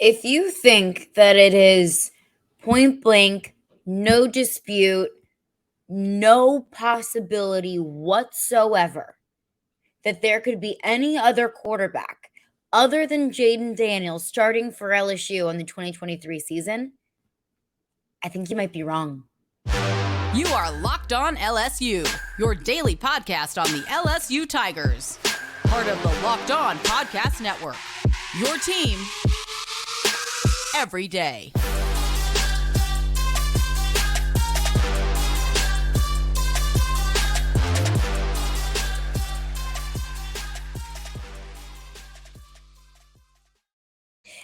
If you think that it is point blank, no dispute, no possibility whatsoever that there could be any other quarterback other than Jayden Daniels starting for LSU on the 2023 season, I think you might be wrong. You are Locked On LSU, your daily podcast on the LSU Tigers. Part of the Locked On Podcast Network, your team every day.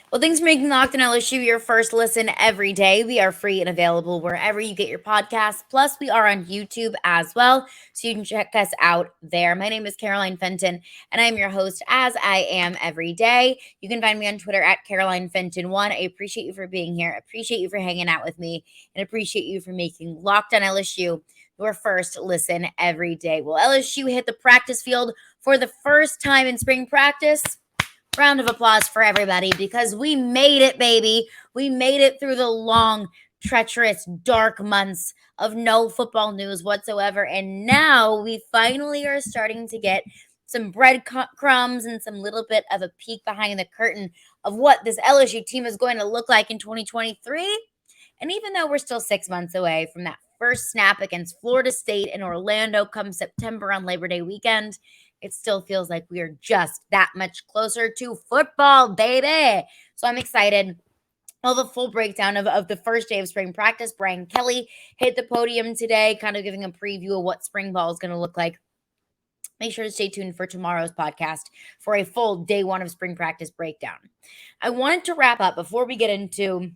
Well, thanks for making Locked On LSU your first listen every day. We are free and available wherever you get your podcasts. Plus, we are on YouTube as well, so you can check us out there. My name is Caroline Fenton, and I'm your host, as I am every day. You can find me on Twitter at CarolineFenton1. I appreciate you for being here. I appreciate you for hanging out with me, and appreciate you for making Locked On LSU your first listen every day. Well, LSU hit the practice field for the first time in spring practice. Round of applause for everybody because we made it, baby. We made it through the long, treacherous, dark months of no football news whatsoever. And now we finally are starting to get some breadcrumbs and some little bit of a peek behind the curtain of what this LSU team is going to look like in 2023. And even though we're still 6 months away from that first snap against Florida State in Orlando come September on Labor Day weekend, it still feels like we are just that much closer to football, baby. So I'm excited. I'll have a full breakdown of the first day of spring practice. Brian Kelly hit the podium today, kind of giving a preview of what spring ball is going to look like. Make sure to stay tuned for tomorrow's podcast for a full day one of spring practice breakdown. I wanted to wrap up before we get into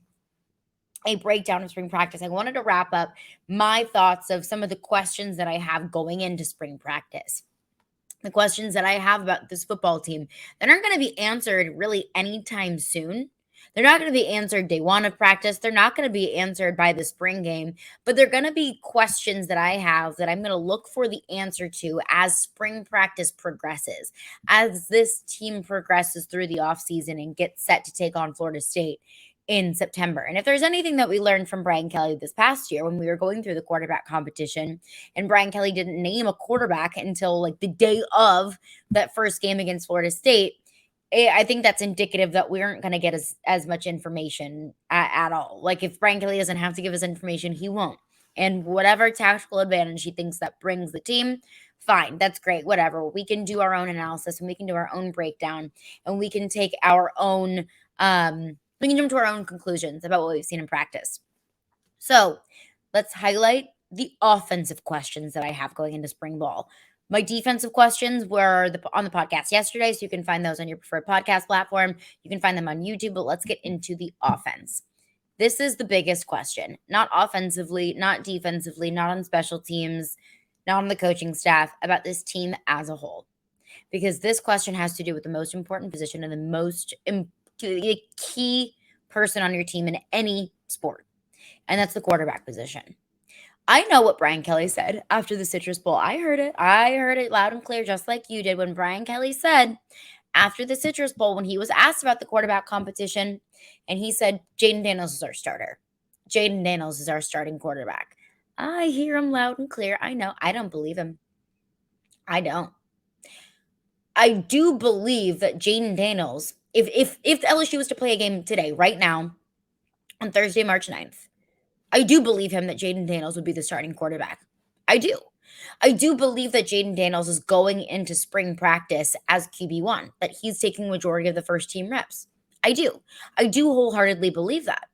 a breakdown of spring practice. I wanted to wrap up my thoughts of some of the questions that I have going into spring practice. The questions that I have about this football team that aren't going to be answered really anytime soon. They're not going to be answered day one of practice. They're not going to be answered by the spring game, but they're going to be questions that I have that I'm going to look for the answer to as spring practice progresses, as this team progresses through the offseason and gets set to take on Florida State in September. And if there's anything that we learned from Brian Kelly this past year when we were going through the quarterback competition, and Brian Kelly didn't name a quarterback until like the day of that first game against Florida State, I think that's indicative that we aren't going to get as much information at all. Like if Brian Kelly doesn't have to give us information, he won't. And whatever tactical advantage he thinks that brings the team, fine, that's great, whatever. We can do our own analysis and we can do our own breakdown and we can take our own we can jump to our own conclusions about what we've seen in practice. So let's highlight the offensive questions that I have going into spring ball. My defensive questions were on the podcast yesterday, so you can find those on your preferred podcast platform. You can find them on YouTube, but let's get into the offense. This is the biggest question. Not offensively, not defensively, not on special teams, not on the coaching staff, about this team as a whole. Because this question has to do with the most important position and the most the key person on your team in any sport, and that's the quarterback position. I know what Brian Kelly said after the Citrus Bowl. I heard it loud and clear, just like you did, when Brian Kelly said after the Citrus Bowl, when he was asked about the quarterback competition, and he said, Jayden Daniels is our starter. Jayden Daniels is our starting quarterback. I hear him loud and clear. I know. I don't believe him. I don't. I do believe that Jayden Daniels, if LSU was to play a game today, right now, on Thursday, March 9th, I do believe him that Jayden Daniels would be the starting quarterback. I do. I do believe that Jayden Daniels is going into spring practice as QB1, that he's taking majority of the first team reps. I do. I do wholeheartedly believe that.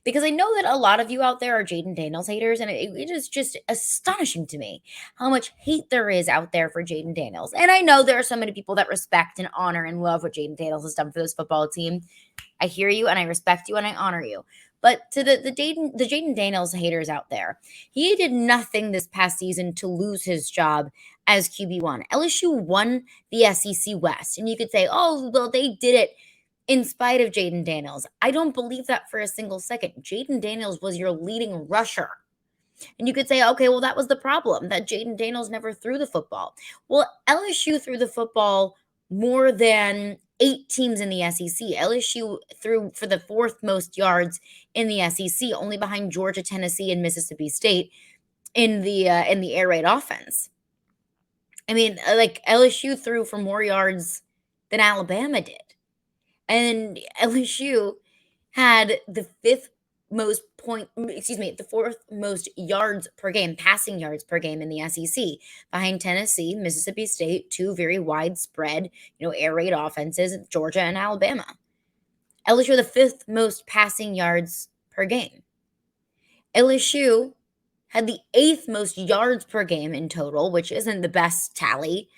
Because I know that a lot of you out there are Jayden Daniels haters, and it is just astonishing to me how much hate there is out there for Jayden Daniels. And I know there are so many people that respect and honor and love what Jayden Daniels has done for this football team. I hear you, and I respect you, and I honor you. But to the Jayden Daniels haters out there, he did nothing this past season to lose his job as QB1. LSU won the SEC West, and you could say, oh, well, they did it in spite of Jayden Daniels. I don't believe that for a single second. Jayden Daniels was your leading rusher. And you could say, okay, well, that was the problem, that Jayden Daniels never threw the football. Well, LSU threw the football more than 8 teams in the SEC. LSU threw for the 4th most yards in the SEC, only behind Georgia, Tennessee, and Mississippi State in the air raid offense. I mean, like LSU threw for more yards than Alabama did. And LSU had the 4th most yards per game, passing yards per game in the SEC, behind Tennessee, Mississippi State, 2 very widespread, air raid offenses, Georgia and Alabama. LSU the 5th most passing yards per game. LSU had the 8th most yards per game in total, which isn't the best tally.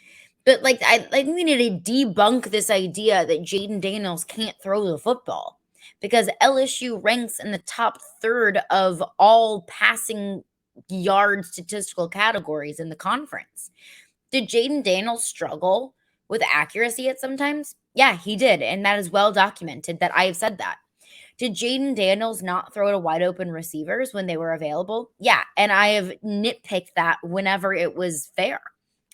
But I think we need to debunk this idea that Jayden Daniels can't throw the football, because LSU ranks in the top 3rd of all passing yard statistical categories in the conference. Did Jayden Daniels struggle with accuracy at sometimes? Yeah, he did, and that is well documented that I have said that. Did Jayden Daniels not throw to wide open receivers when they were available? Yeah, and I have nitpicked that whenever it was fair.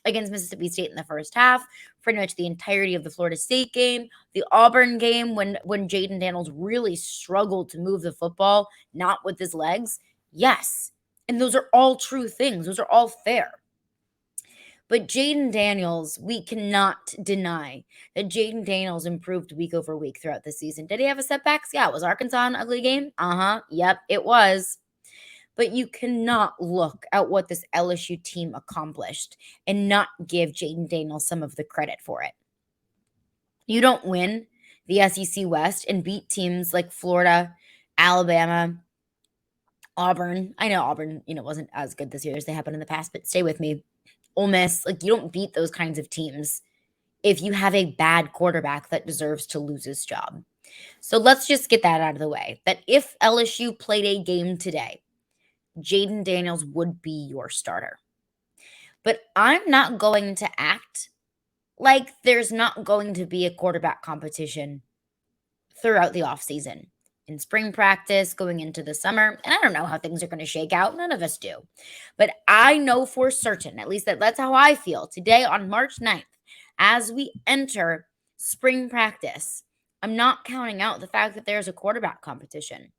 Against Mississippi State in the first half, pretty much the entirety of the Florida State game, the Auburn game when Jayden Daniels really struggled to move the football, not with his legs. Yes, and those are all true things. Those are all fair. But Jayden Daniels, we cannot deny that Jayden Daniels improved week over week throughout the season. Did he have a setbacks? Yeah. Was Arkansas an ugly game? Yep, it was. But you cannot look at what this LSU team accomplished and not give Jayden Daniels some of the credit for it. You don't win the SEC West and beat teams like Florida, Alabama, Auburn. I know Auburn, wasn't as good this year as they have been in the past, but stay with me. Ole Miss, you don't beat those kinds of teams if you have a bad quarterback that deserves to lose his job. So let's just get that out of the way. That if LSU played a game today, Jayden Daniels would be your starter. But I'm not going to act like there's not going to be a quarterback competition throughout the offseason. In spring practice, going into the summer, and I don't know how things are going to shake out. None of us do. But I know for certain, at least that's how I feel today on March 9th, as we enter spring practice, I'm not counting out the fact that there's a quarterback competition.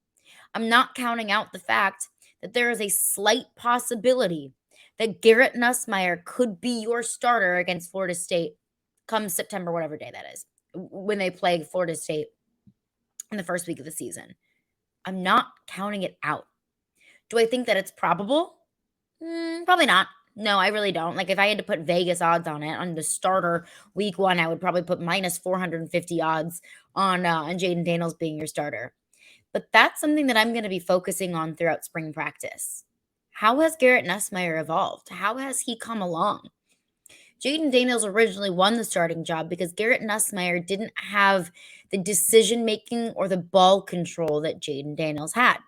I'm not counting out the fact that there is a slight possibility that Garrett Nussmeier could be your starter against Florida State come September, whatever day that is, when they play Florida State in the first week of the season. I'm not counting it out. Do I think that it's probable? Probably not. No, I really don't. If I had to put Vegas odds on it, on the starter week 1, I would probably put minus 450 odds on Jayden Daniels being your starter. But that's something that I'm going to be focusing on throughout spring practice. How has Garrett Nussmeier evolved? How has he come along? Jayden Daniels originally won the starting job because Garrett Nussmeier didn't have the decision-making or the ball control that Jayden Daniels had.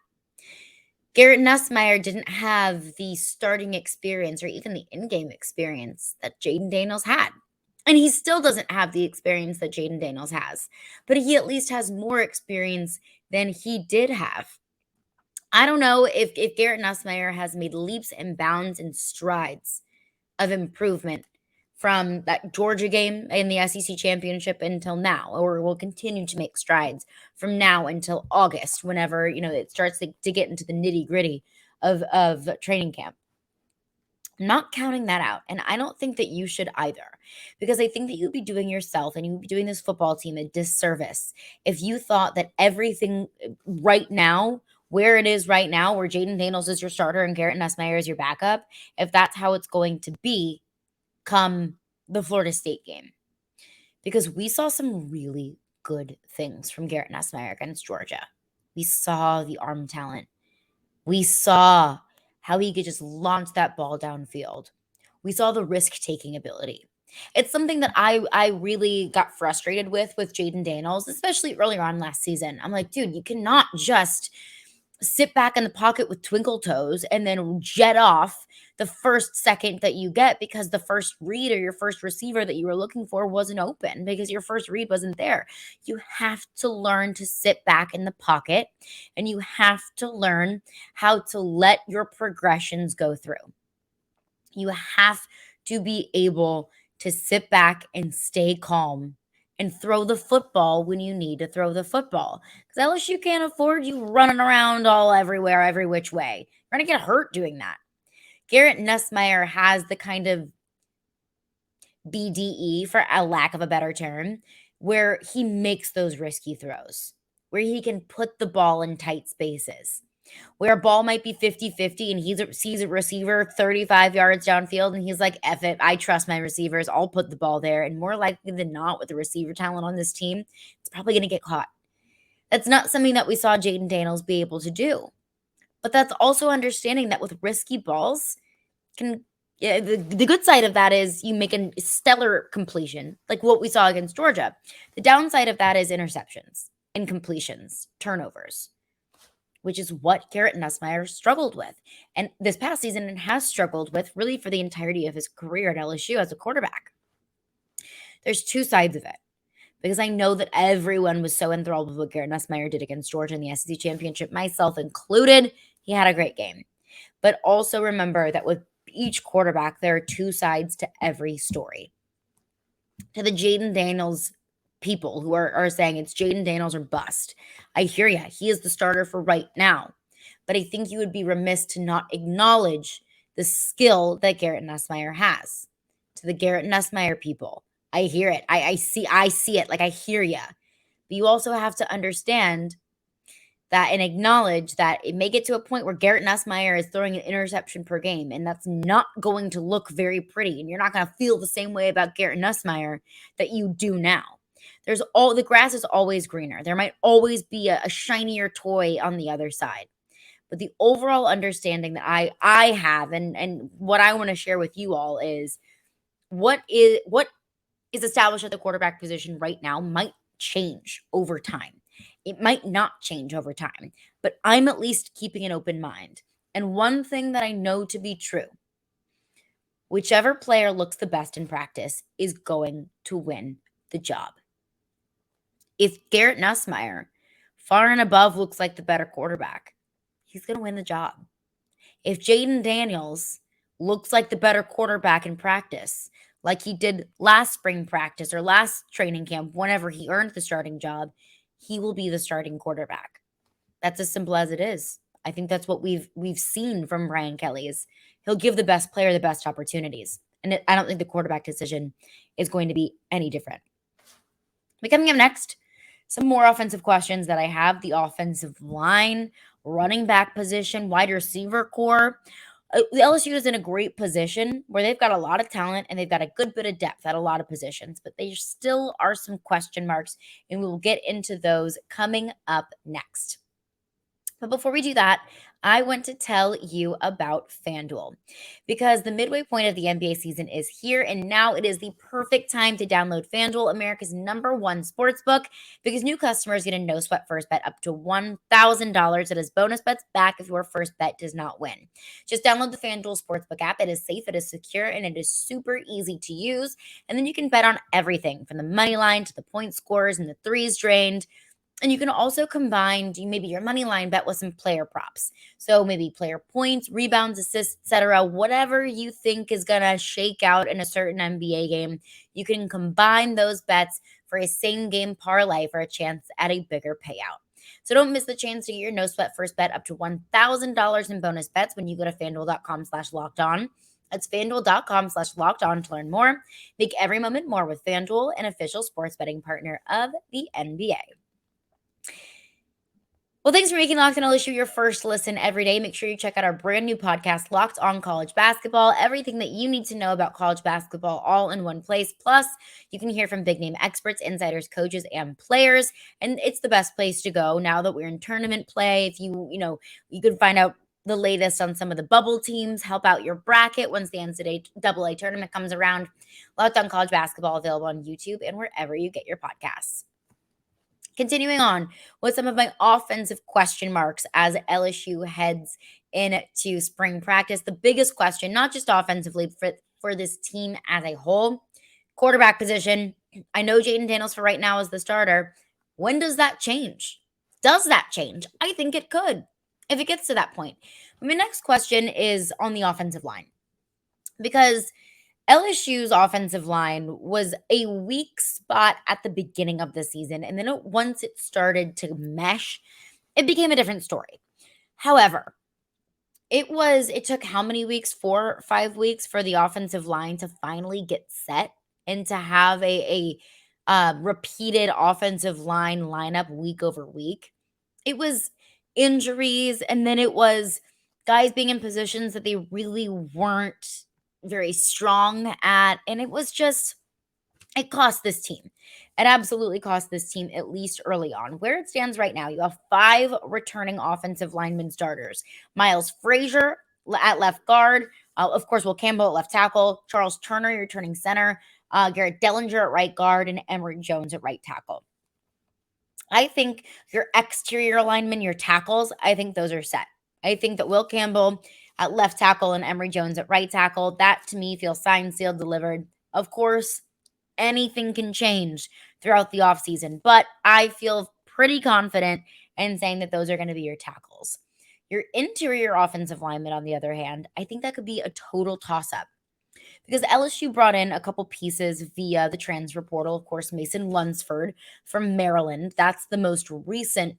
Garrett Nussmeier didn't have the starting experience or even the in-game experience that Jayden Daniels had. And he still doesn't have the experience that Jayden Daniels has, but he at least has more experience than he did have. I don't know if Garrett Nussmeier has made leaps and bounds and strides of improvement from that Georgia game in the SEC championship until now, or will continue to make strides from now until August, whenever, it starts to get into the nitty gritty of training camp. I'm not counting that out. And I don't think that you should either, because I think that you'd be doing yourself and you'd be doing this football team a disservice if you thought that everything right now, where it is right now, where Jayden Daniels is your starter and Garrett Nussmeier is your backup, if that's how it's going to be come the Florida State game. Because we saw some really good things from Garrett Nussmeier against Georgia. We saw the arm talent. We saw how he could just launch that ball downfield. We saw the risk-taking ability. It's something that I really got frustrated with Jayden Daniels, especially earlier on last season. I'm like, dude, you cannot just sit back in the pocket with twinkle toes and then jet off the first second that you get because the first read or your first receiver that you were looking for wasn't open because your first read wasn't there. You have to learn to sit back in the pocket and you have to learn how to let your progressions go through. You have to be able to sit back and stay calm and throw the football when you need to throw the football. Because LSU can't afford you running around all everywhere, every which way. You're going to get hurt doing that. Garrett Nussmeier has the kind of BDE, for a lack of a better term, where he makes those risky throws, where he can put the ball in tight spaces, where a ball might be 50-50 and he sees a receiver 35 yards downfield and he's like, F it, I trust my receivers, I'll put the ball there. And more likely than not, with the receiver talent on this team, it's probably going to get caught. That's not something that we saw Jayden Daniels be able to do. But that's also understanding that with risky balls, the good side of that is you make a stellar completion, like what we saw against Georgia. The downside of that is interceptions, incompletions, turnovers, which is what Garrett Nussmeier struggled with. And this past season and has struggled with really for the entirety of his career at LSU as a quarterback. There's two sides of it. Because I know that everyone was so enthralled with what Garrett Nussmeier did against Georgia in the SEC Championship, myself included. He had a great game. But also remember that with each quarterback, there are two sides to every story. To the Jayden Daniels people who are saying it's Jayden Daniels or bust, I hear ya. He is the starter for right now. But I think you would be remiss to not acknowledge the skill that Garrett Nussmeier has. To the Garrett Nussmeier people, I hear it. I see it. Like, I hear ya. But you also have to understand that and acknowledge that it may get to a point where Garrett Nussmeier is throwing an interception per game, and that's not going to look very pretty. And you're not going to feel the same way about Garrett Nussmeier that you do now. The grass is always greener. There might always be a shinier toy on the other side. But the overall understanding that I have and what I want to share with you all is what is established at the quarterback position right now might change over time. It might not change over time, but I'm at least keeping an open mind. And one thing that I know to be true, whichever player looks the best in practice is going to win the job. If Garrett Nussmeier, far and above, looks like the better quarterback, he's going to win the job. If Jayden Daniels looks like the better quarterback in practice, like he did last spring practice or last training camp, whenever he earned the starting job, he will be the starting quarterback. That's as simple as it is. I think that's what we've seen from Brian Kelly is he'll give the best player the best opportunities. And I don't think the quarterback decision is going to be any different. But coming up next, some more offensive questions that I have. The offensive line, running back position, wide receiver core. The LSU is in a great position where they've got a lot of talent and they've got a good bit of depth at a lot of positions, but there still are some question marks, and we will get into those coming up next. But before we do that, I want to tell you about FanDuel because the midway point of the NBA season is here, and now it is the perfect time to download FanDuel, America's #1 sportsbook, because new customers get a no-sweat first bet up to $1,000 that is bonus bets back if your first bet does not win. Just download the FanDuel Sportsbook app. It is safe, it is secure, and it is super easy to use. And then you can bet on everything from the money line to the point scores and the threes drained. And you can also combine maybe your money line bet with some player props. So maybe player points, rebounds, assists, etc. Whatever you think is going to shake out in a certain NBA game, you can combine those bets for a same game parlay for a chance at a bigger payout. So don't miss the chance to get your no sweat first bet up to $1,000 in bonus bets when you go to FanDuel.com/lockedon. That's FanDuel.com/lockedon to learn more. Make every moment more with FanDuel, an official sports betting partner of the NBA. Well, thanks for making Locked On LSU your first listen every day. Make sure you check out our brand new podcast, Locked On College Basketball. Everything that you need to know about college basketball all in one place. Plus, you can hear from big name experts, insiders, coaches, and players. And it's the best place to go now that we're in tournament play. If you can find out the latest on some of the bubble teams, help out your bracket once the NCAA tournament comes around. Locked On College Basketball available on YouTube and wherever you get your podcasts. Continuing on with some of my offensive question marks as LSU heads into spring practice. The biggest question, not just offensively, for this team as a whole, quarterback position. I know Jayden Daniels for right now is the starter. When does that change? Does that change? I think it could if it gets to that point. My next question is on the offensive line, because LSU's offensive line was a weak spot at the beginning of the season, and then once it started to mesh, it became a different story. However, it took how many weeks? 4 or 5 weeks for the offensive line to finally get set and to have a repeated offensive line lineup week over week. It was injuries, and then it was guys being in positions that they really weren't very strong at, and it cost this team. It absolutely cost this team, at least early on. Where it stands right now, you have 5 returning offensive lineman starters. Miles Frazier at left guard. Of course, Will Campbell at left tackle. Charles Turner, your returning center. Garrett Dellinger at right guard. And Emory Jones at right tackle. I think your exterior linemen, your tackles, I think those are set. I think that Will Campbell at left tackle and Emory Jones at right tackle, that to me feels signed, sealed, delivered. Of course, anything can change throughout the offseason, but I feel pretty confident in saying that those are going to be your tackles. Your interior offensive lineman, on the other hand, I think that could be a total toss-up because LSU brought in a couple pieces via the transfer portal. Of course, Mason Lunsford from Maryland. That's the most recent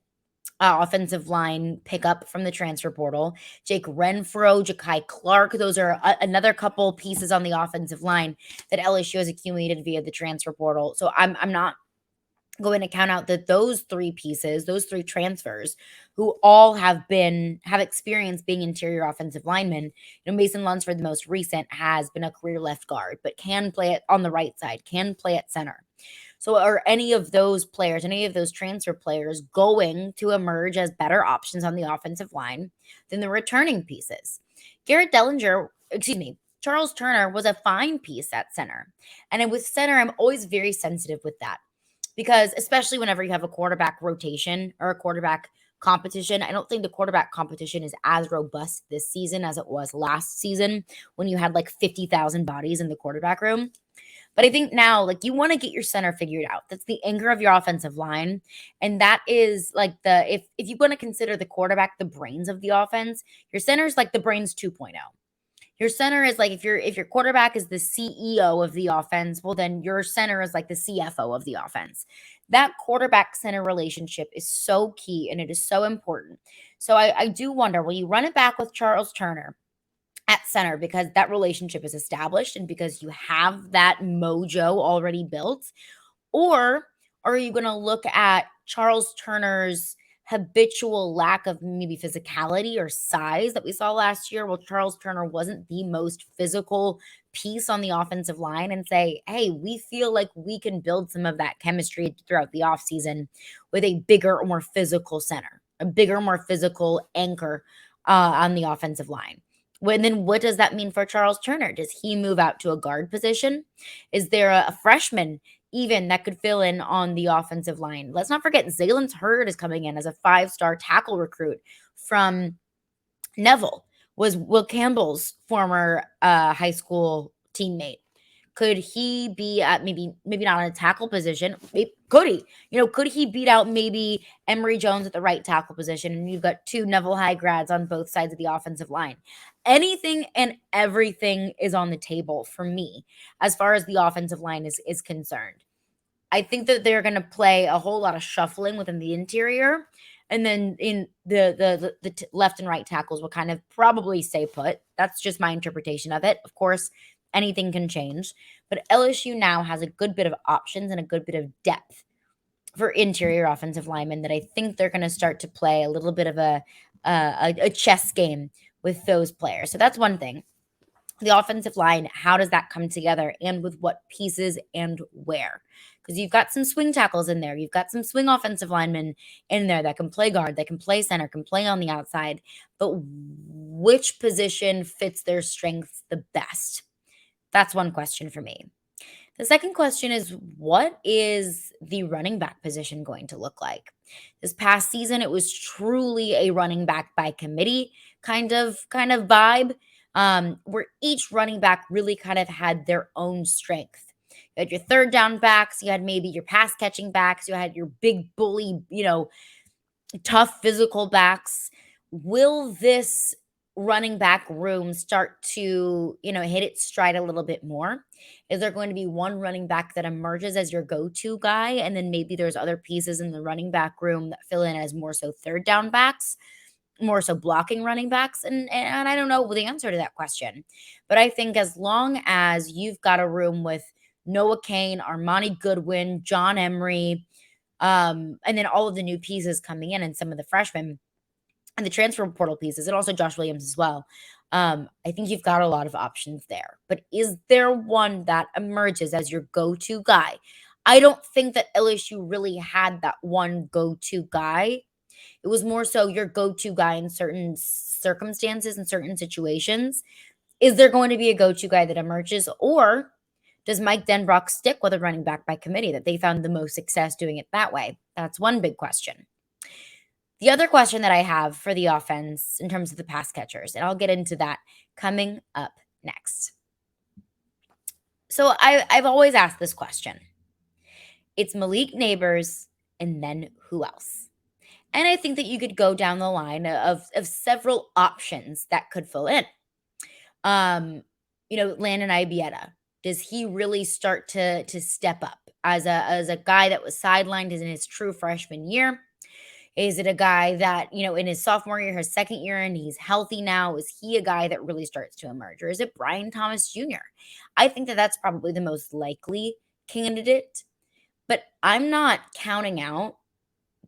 offensive line pickup from the transfer portal. Jake Renfro, Ja'Kai Clark. Those are another couple pieces on the offensive line that LSU has accumulated via the transfer portal. So I'm not going to count out that those 3 pieces, those 3 transfers, who all have experience being interior offensive linemen. Mason Lunsford, the most recent, has been a career left guard, but can play it on the right side, can play at center. So are any of those players, any of those transfer players going to emerge as better options on the offensive line than the returning pieces? Charles Turner was a fine piece at center. And with center, I'm always very sensitive with that because especially whenever you have a quarterback rotation or a quarterback competition, I don't think the quarterback competition is as robust this season as it was last season when you had like 50,000 bodies in the quarterback room. But I think now, like, you want to get your center figured out. That's the anchor of your offensive line. And that is like if you want to consider the quarterback the brains of the offense, your center is like the brains 2.0. Your center is like if your quarterback is the CEO of the offense, well, then your center is like the CFO of the offense. That quarterback center relationship is so key and it is so important. So I do wonder, will you run it back with Charles Turner at center because that relationship is established and because you have that mojo already built? Or are you going to look at Charles Turner's habitual lack of maybe physicality or size that we saw last year? Well, Charles Turner wasn't the most physical piece on the offensive line and say, hey, we feel like we can build some of that chemistry throughout the offseason with a bigger or more physical center, a bigger, more physical anchor on the offensive line. And then what does that mean for Charles Turner? Does he move out to a guard position? Is there a freshman even that could fill in on the offensive line? Let's not forget Zaylen Hurd is coming in as a 5-star tackle recruit from Neville, was Will Campbell's former high school teammate. Could he be at maybe not in a tackle position? Could he? Could he beat out maybe Emory Jones at the right tackle position? And you've got 2 Neville High grads on both sides of the offensive line. Anything and everything is on the table for me as far as the offensive line is concerned. I think that they're going to play a whole lot of shuffling within the interior. And then in the left and right tackles will kind of probably stay put. That's just my interpretation of it. Of course, anything can change. But LSU now has a good bit of options and a good bit of depth for interior offensive linemen that I think they're going to start to play a little bit of a chess game with those players. So that's one thing. The offensive line, how does that come together and with what pieces and where? Because you've got some swing tackles in there. You've got some swing offensive linemen in there that can play guard, that can play center, can play on the outside. But which position fits their strengths the best? That's one question for me. The second question is, what is the running back position going to look like? This past season, it was truly a running back by committee kind of vibe, where each running back really kind of had their own strength. You had your third down backs, you had maybe your pass catching backs, you had your big bully, tough physical backs. Will this running back room start to, hit its stride a little bit more? Is there going to be one running back that emerges as your go-to guy, and then maybe there's other pieces in the running back room that fill in as more so third down backs, more so blocking running backs? And I don't know the answer to that question. But I think as long as you've got a room with Noah Kane, Armani Goodwin, John Emery, and then all of the new pieces coming in and some of the freshmen and the transfer portal pieces, and also Josh Williams as well. I think you've got a lot of options there. But is there one that emerges as your go-to guy? I don't think that LSU really had that one go-to guy. It was more so your go-to guy in certain circumstances and certain situations. Is there going to be a go-to guy that emerges, or does Mike Denbrock stick with a running back by committee that they found the most success doing it that way? That's one big question. The other question that I have for the offense in terms of the pass catchers, and I'll get into that coming up next. So I've always asked this question. It's Malik Nabers, and then who else? And I think that you could go down the line of several options that could fill in. Landon Ibieta. Does he really start to step up as a guy that was sidelined in his true freshman year? Is it a guy that, in his sophomore year, his second year, and he's healthy now? Is he a guy that really starts to emerge? Or is it Brian Thomas Jr.? I think that that's probably the most likely candidate. But I'm not counting out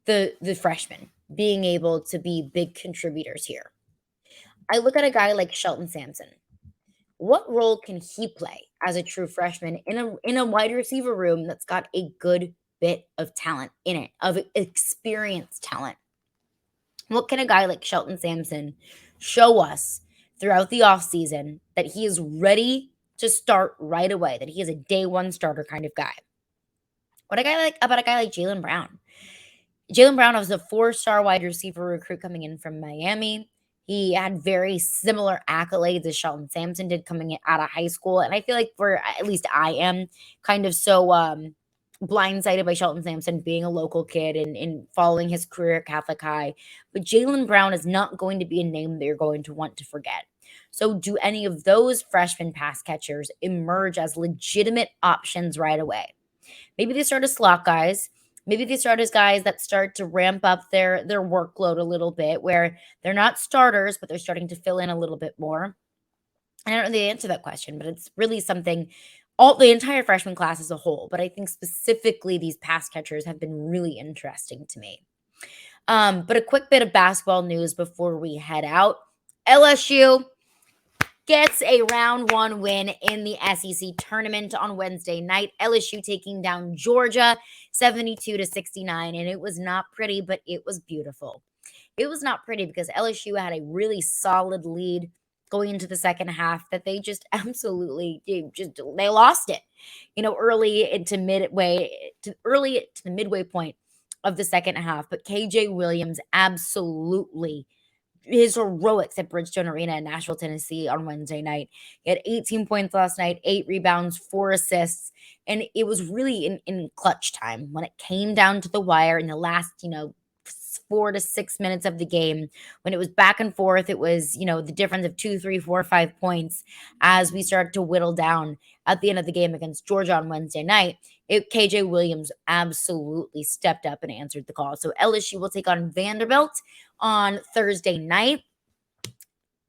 the freshmen being able to be big contributors here. I look at a guy like Shelton Sampson. What role can he play as a true freshman in a wide receiver room that's got a good bit of talent in it, of experienced talent? What can a guy like Shelton Sampson show us throughout the offseason that he is ready to start right away, that he is a day one starter kind of guy? About a guy like Jaylen Brown? Jaylen Brown was a 4-star wide receiver recruit coming in from Miami. He had very similar accolades as Shelton Sampson did coming out of high school. And I feel like at least I am kind of so blindsided by Shelton Sampson being a local kid and following his career at Catholic High. But Jaylen Brown is not going to be a name that you're going to want to forget. So do any of those freshman pass catchers emerge as legitimate options right away? Maybe they start as slot guys. Maybe they start as guys that start to ramp up their workload a little bit, where they're not starters, but they're starting to fill in a little bit more. I don't know the answer to that question, but it's really something, the entire freshman class as a whole. But I think specifically these pass catchers have been really interesting to me. But a quick bit of basketball news before we head out. LSU gets a round one win in the SEC tournament on Wednesday night. LSU taking down Georgia 72-69, and it was not pretty, but it was beautiful. It was not pretty because LSU had a really solid lead going into the second half that they just absolutely they lost it. Early to the midway point of the second half, but KJ Williams absolutely, his heroics at Bridgestone Arena in Nashville, Tennessee on Wednesday night. He had 18 points last night, 8 rebounds, 4 assists, and it was really in clutch time when it came down to the wire in the last, 4 to 6 minutes of the game. When it was back and forth, it was, the difference of 2, 3, 4, 5 points as we started to whittle down at the end of the game against Georgia on Wednesday night. KJ Williams absolutely stepped up and answered the call. So LSU will take on Vanderbilt on Thursday night.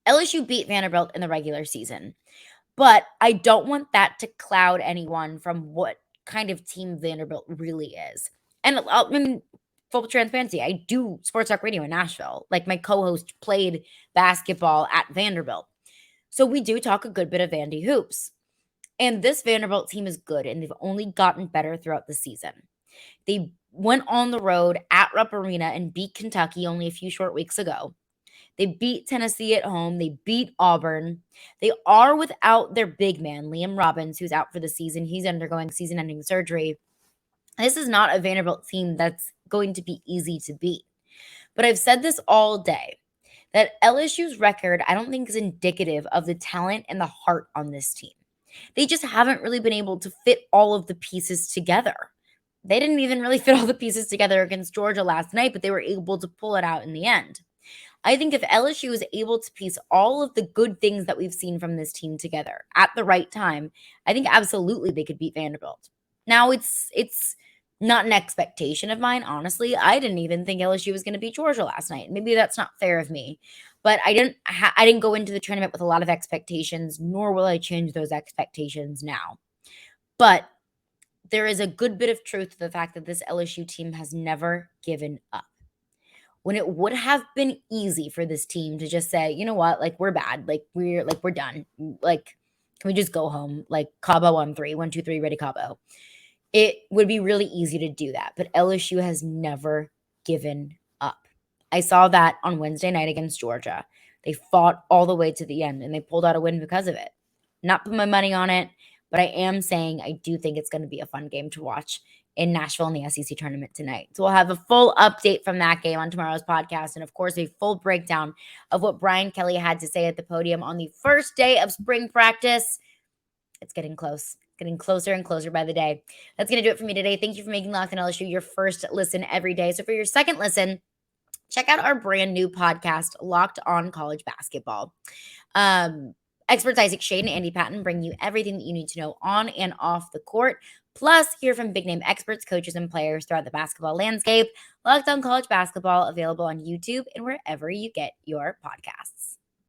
LSU beat Vanderbilt in the regular season, but I don't want that to cloud anyone from what kind of team Vanderbilt really is. And full transparency, I do sports talk radio in Nashville. Like, my co-host played basketball at Vanderbilt. So we do talk a good bit of Vandy hoops. And this Vanderbilt team is good, and they've only gotten better throughout the season. They went on the road at Rupp Arena and beat Kentucky only a few short weeks ago. They beat Tennessee at home. They beat Auburn. They are without their big man, Liam Robbins, who's out for the season. He's undergoing season-ending surgery. This is not a Vanderbilt team that's going to be easy to beat. But I've said this all day, that LSU's record, I don't think, is indicative of the talent and the heart on this team. They just haven't really been able to fit all of the pieces together. They didn't even really fit all the pieces together against Georgia last night, but they were able to pull it out in the end. I think if LSU is able to piece all of the good things that we've seen from this team together at the right time, I think absolutely they could beat Vanderbilt. Now it's not an expectation of mine, honestly. I didn't even think LSU was going to beat Georgia last night. Maybe that's not fair of me, but I didn't go into the tournament with a lot of expectations, nor will I change those expectations now. But there is a good bit of truth to the fact that this LSU team has never given up. When it would have been easy for this team to just say, you know what, like we're bad, we're done, like can we just go home, like Cabo on 3, 1, 2, 3, ready Cabo. It would be really easy to do that, but LSU has never given up. I saw that on Wednesday night against Georgia. They fought all the way to the end, and they pulled out a win because of it. Not put my money on it, but I am saying I do think it's going to be a fun game to watch in Nashville in the SEC tournament tonight. So we'll have a full update from that game on tomorrow's podcast, and of course, a full breakdown of what Brian Kelly had to say at the podium on the first day of spring practice. It's getting close. Getting closer and closer by the day. That's going to do it for me today. Thank you for making Locked On LSU your first listen every day. So for your second listen, check out our brand new podcast, Locked On College Basketball. Experts Isaac Shade and Andy Patton bring you everything that you need to know on and off the court. Plus, hear from big-name experts, coaches, and players throughout the basketball landscape. Locked On College Basketball, available on YouTube and wherever you get your podcasts.